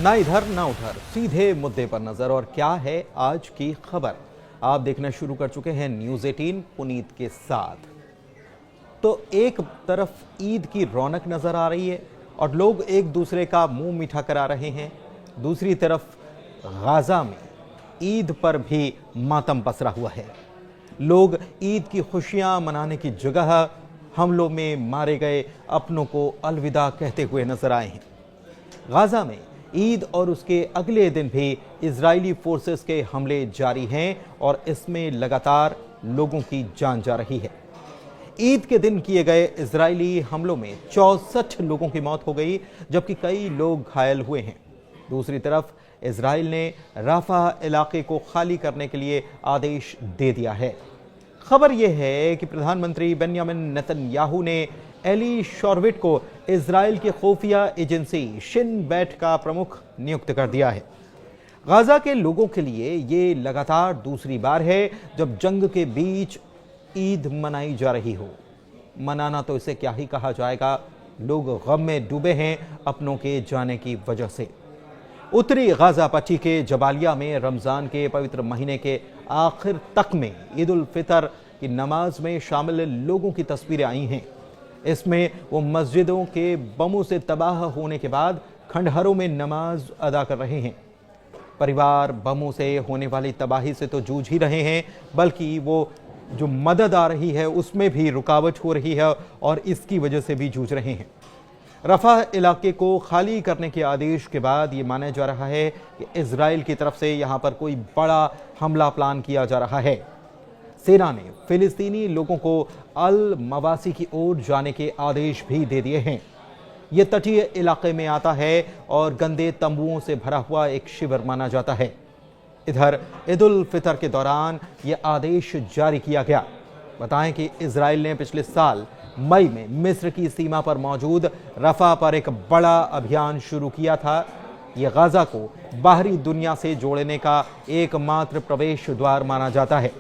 ना इधर ना उधर, सीधे मुद्दे पर नजर। और क्या है आज की खबर, आप देखना शुरू कर चुके हैं न्यूज़ 18 पुनीत के साथ। तो एक तरफ ईद की रौनक नजर आ रही है और लोग एक दूसरे का मुंह मीठा करा रहे हैं, दूसरी तरफ गाजा में ईद पर भी मातम पसरा हुआ है। लोग ईद की खुशियां मनाने की जगह हमलों में मारे गए अपनों को अलविदा कहते हुए नजर आए हैं। गाजा में ईद और उसके अगले दिन भी इजरायली फोर्सेस के हमले जारी हैं और इसमें लगातार लोगों की जान जा रही है। ईद के दिन किए गए इजरायली हमलों में 64 लोगों की मौत हो गई, जबकि कई लोग घायल हुए हैं। दूसरी तरफ इजराइल ने राफा इलाके को खाली करने के लिए आदेश दे दिया है। खबर यह है कि प्रधानमंत्री बेंयामिन नेतन्याहू ने एली शॉरविट को इजराइल की खुफिया एजेंसी शिन बेट का प्रमुख नियुक्त कर दिया है। गाजा के लोगों के लिए ये लगातार दूसरी बार है जब जंग के बीच ईद मनाई जा रही हो। मनाना तो इसे क्या ही कहा जाएगा, लोग गम में डूबे हैं अपनों के जाने की वजह से। उत्तरी गाजा पट्टी के जबालिया में रमजान के पवित्र महीने के आखिर तक में ईद उल फितर की नमाज में शामिल लोगों की तस्वीरें आई हैं। इसमें वो मस्जिदों के बमों से तबाह होने के बाद खंडहरों में नमाज अदा कर रहे हैं। परिवार बमों से होने वाली तबाही से तो जूझ ही रहे हैं, बल्कि वो जो मदद आ रही है उसमें भी रुकावट हो रही है और इसकी वजह से भी जूझ रहे हैं। रफा इलाके को खाली करने के आदेश के बाद ये माना जा रहा है कि इजराइल की तरफ से यहाँ पर कोई बड़ा हमला प्लान किया जा रहा है। सेना ने फिलिस्तीनी लोगों को अल मवासी की ओर जाने के आदेश भी दे दिए हैं। ये तटीय इलाके में आता है और गंदे तंबुओं से भरा हुआ एक शिविर माना जाता है। इधर ईद उल फितर के दौरान ये आदेश जारी किया गया। बताएं कि इजराइल ने पिछले साल मई में मिस्र की सीमा पर मौजूद रफा पर एक बड़ा अभियान शुरू किया था। यह गाजा को बाहरी दुनिया से जोड़ने का एकमात्र प्रवेश द्वार माना जाता है।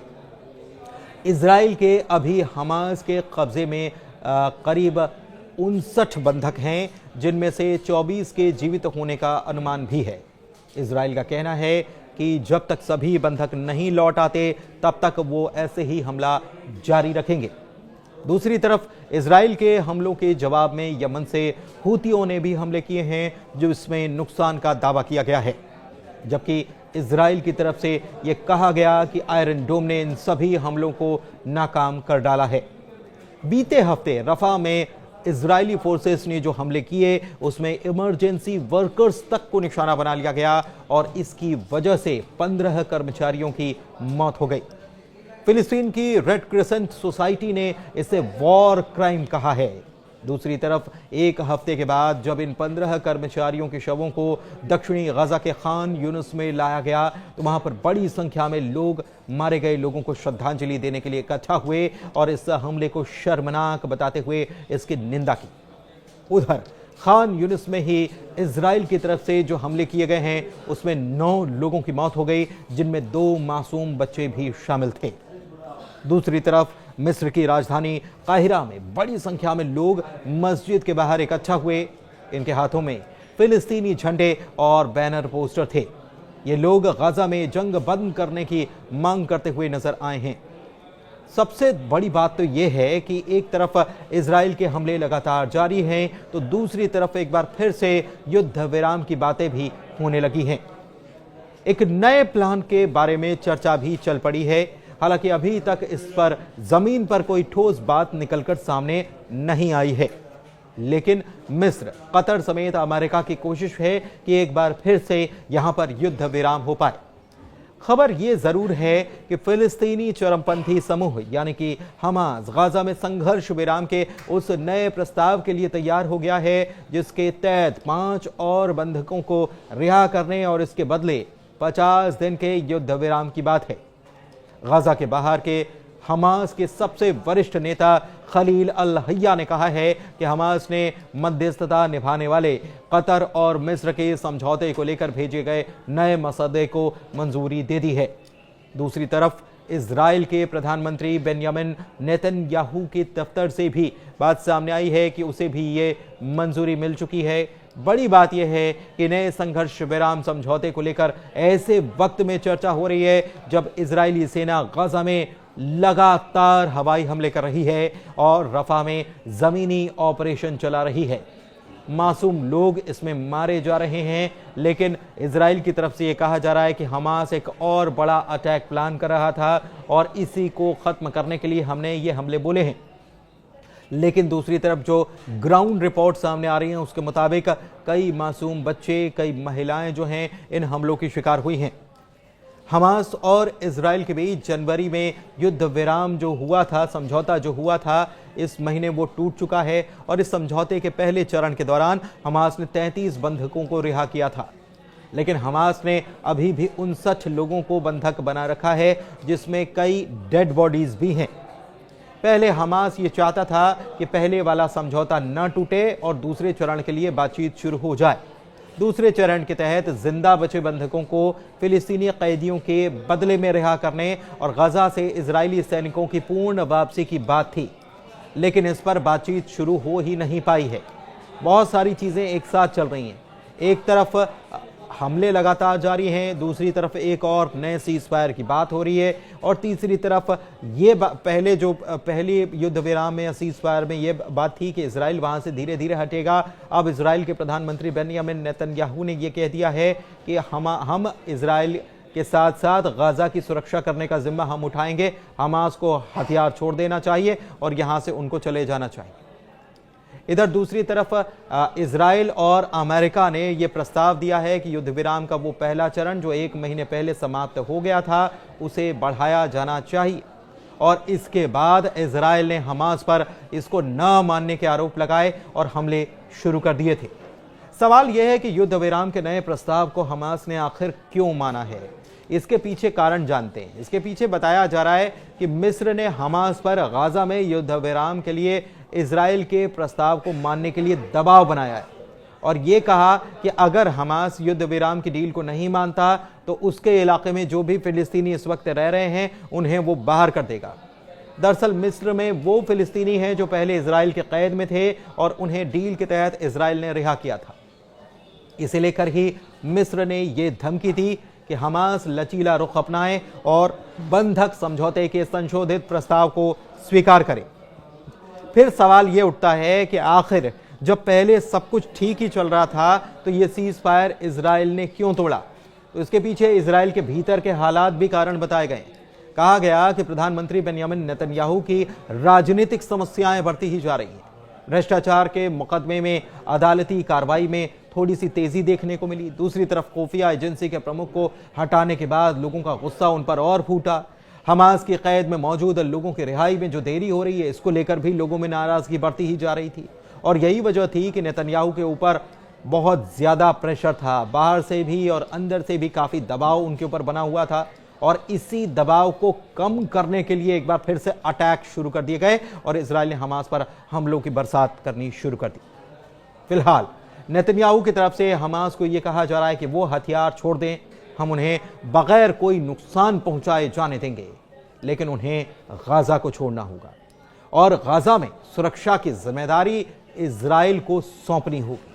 इजराइल के अभी हमास के कब्जे में करीब 59 बंधक हैं, जिनमें से 24 के जीवित होने का अनुमान भी है। इजराइल का कहना है कि जब तक सभी बंधक नहीं लौट आते तब तक वो ऐसे ही हमला जारी रखेंगे। दूसरी तरफ इजराइल के हमलों के जवाब में यमन से हूतियों ने भी हमले किए हैं, जो इसमें नुकसान का दावा किया गया है, जबकि इजराइल की तरफ से यह कहा गया कि आयरन डोम ने इन सभी हमलों को नाकाम कर डाला है। बीते हफ्ते रफा में इजरायली फोर्सेस ने जो हमले किए उसमें इमरजेंसी वर्कर्स तक को निशाना बना लिया गया और इसकी वजह से 15 कर्मचारियों की मौत हो गई। फिलिस्तीन की रेड क्रिसेंट सोसाइटी ने इसे वॉर क्राइम कहा है। दूसरी तरफ एक हफ्ते के बाद जब इन 15 कर्मचारियों के शवों को दक्षिणी गाजा के खान यूनुस में लाया गया तो वहां पर बड़ी संख्या में लोग मारे गए लोगों को श्रद्धांजलि देने के लिए इकट्ठा हुए और इस हमले को शर्मनाक बताते हुए इसकी निंदा की। उधर खान यूनुस में ही इजराइल की तरफ से जो हमले किए गए हैं उसमें 9 लोगों की मौत हो गई, जिनमें 2 मासूम बच्चे भी शामिल थे। दूसरी तरफ मिस्र की राजधानी काहिरा में बड़ी संख्या में लोग मस्जिद के बाहर इकट्ठा हुए। इनके हाथों में फिलिस्तीनी झंडे और बैनर पोस्टर थे। ये लोग गाजा में जंग बंद करने की मांग करते हुए नजर आए हैं। सबसे बड़ी बात तो यह है कि एक तरफ इजराइल के हमले लगातार जारी हैं तो दूसरी तरफ एक बार फिर से युद्ध विराम की बातें भी होने लगी हैं। एक नए प्लान के बारे में चर्चा भी चल पड़ी है। हालांकि अभी तक इस पर जमीन पर कोई ठोस बात निकलकर सामने नहीं आई है, लेकिन मिस्र, कतर समेत अमेरिका की कोशिश है कि एक बार फिर से यहां पर युद्ध विराम हो पाए। खबर यह जरूर है कि फिलिस्तीनी चरमपंथी समूह यानी कि हमास गाजा में संघर्ष विराम के उस नए प्रस्ताव के लिए तैयार हो गया है, जिसके तहत 5 और बंधकों को रिहा करने और इसके बदले 50 दिन के युद्ध विराम की बात है। गाजा के बाहर के हमास के सबसे वरिष्ठ नेता खलील अल हय्या ने कहा है कि हमास ने मध्यस्थता निभाने वाले कतर और मिस्र के समझौते को लेकर भेजे गए नए मसौदे को मंजूरी दे दी है। दूसरी तरफ इजराइल के प्रधानमंत्री बेंयामिन नेतन्याहू के दफ्तर से भी बात सामने आई है कि उसे भी ये मंजूरी मिल चुकी है बड़ी बात यह है कि नए संघर्ष विराम समझौते को लेकर ऐसे वक्त में चर्चा हो रही है जब इजरायली सेना गजा में लगातार हवाई हमले कर रही है और रफा में जमीनी ऑपरेशन चला रही है। मासूम लोग इसमें मारे जा रहे हैं, लेकिन इजराइल की तरफ से यह कहा जा रहा है कि हमास एक और बड़ा अटैक प्लान कर रहा था और इसी को खत्म करने के लिए हमने ये हमले बोले हैं। लेकिन दूसरी तरफ जो ग्राउंड रिपोर्ट सामने आ रही हैं उसके मुताबिक कई मासूम बच्चे, कई महिलाएं जो हैं इन हमलों की शिकार हुई हैं। हमास और इजराइल के बीच जनवरी में युद्ध विराम जो हुआ था, समझौता जो हुआ था, इस महीने वो टूट चुका है और इस समझौते के पहले चरण के दौरान हमास ने 33 बंधकों को रिहा किया था। लेकिन हमास ने अभी भी 59 लोगों को बंधक बना रखा है, जिसमें कई डेड बॉडीज भी हैं। पहले हमास ये चाहता था कि पहले वाला समझौता न टूटे और दूसरे चरण के लिए बातचीत शुरू हो जाए। दूसरे चरण के तहत जिंदा बचे बंधकों को फिलिस्तीनी कैदियों के बदले में रिहा करने और गजा से इजरायली सैनिकों की पूर्ण वापसी की बात थी, लेकिन इस पर बातचीत शुरू हो ही नहीं पाई है। बहुत सारी चीजें एक साथ चल रही हैं। एक तरफ हमले लगातार जारी हैं, दूसरी तरफ एक और नए सीज फायर की बात हो रही है और तीसरी तरफ ये पहले युद्ध विराम में या सीज फायर में ये बात थी कि इजराइल वहां से धीरे धीरे हटेगा। अब इजराइल के प्रधानमंत्री बेंयामिन नेतन्याहू ने यह कह दिया है कि हम इजराइल के साथ साथ गजा की सुरक्षा करने का जिम्मा हम उठाएंगे। हमास को हथियार छोड़ देना चाहिए और यहां से उनको चले जाना चाहिए। इधर दूसरी तरफ इजराइल और अमेरिका ने यह प्रस्ताव दिया है कि युद्ध विराम का वो पहला चरण जो 1 महीने पहले समाप्त हो गया था उसे बढ़ाया जाना चाहिए और इसके बाद इजराइल ने हमास पर इसको न मानने के आरोप लगाए और हमले शुरू कर दिए थे। सवाल यह है कि युद्ध विराम के नए प्रस्ताव को हमास ने आखिर क्यों माना है। इसके पीछे कारण जानते हैं। इसके पीछे बताया जा रहा है कि मिस्र ने हमास पर गजा में युद्ध विराम के लिए इजराइल के प्रस्ताव को मानने के लिए दबाव बनाया है और यह कहा कि अगर हमास युद्ध विराम की डील को नहीं मानता तो उसके इलाके में जो भी फिलिस्तीनी इस वक्त रह रहे हैं उन्हें वो बाहर कर देगा। दरअसल मिस्र में वो फिलिस्तीनी हैं जो पहले इजराइल के कैद में थे और उन्हें डील के तहत इजराइल ने रिहा किया था। इसे लेकर ही मिस्र ने यह धमकी दी कि हमास लचीला रुख अपनाए और बंधक समझौते के संशोधित प्रस्ताव को स्वीकार करे। फिर सवाल यह उठता है कि आखिर जब पहले सब कुछ ठीक ही चल रहा था तो यह सीज फायर इजराइल ने क्यों तोड़ा। तो इसके पीछे इजराइल के भीतर के हालात भी कारण बताए गए। कहा गया कि प्रधानमंत्री बेंयामिन नेतन्याहू की राजनीतिक समस्याएं बढ़ती ही जा रही हैं। भ्रष्टाचार के मुकदमे में अदालती कार्रवाई में थोड़ी सी तेजी देखने को मिली। दूसरी तरफ खुफिया एजेंसी के प्रमुख को हटाने के बाद लोगों का गुस्सा उन पर और फूटा। हमास की कैद में मौजूद लोगों की रिहाई में जो देरी हो रही है इसको लेकर भी लोगों में नाराजगी बढ़ती ही जा रही थी और यही वजह थी कि नेतन्याहू के ऊपर बहुत ज्यादा प्रेशर था। बाहर से भी और अंदर से भी काफी दबाव उनके ऊपर बना हुआ था और इसी दबाव को कम करने के लिए एक बार फिर से अटैक शुरू कर दिए गए और इजराइल ने हमास पर हमलों की बरसात करनी शुरू कर दी। फिलहाल नेतन्याहू की तरफ से हमास को यह कहा जा रहा है कि वो हथियार छोड़ दें, हम उन्हें बगैर कोई नुकसान पहुंचाए जाने देंगे, लेकिन उन्हें गजा को छोड़ना होगा और गजा में सुरक्षा की जिम्मेदारी इजराइल को सौंपनी होगी।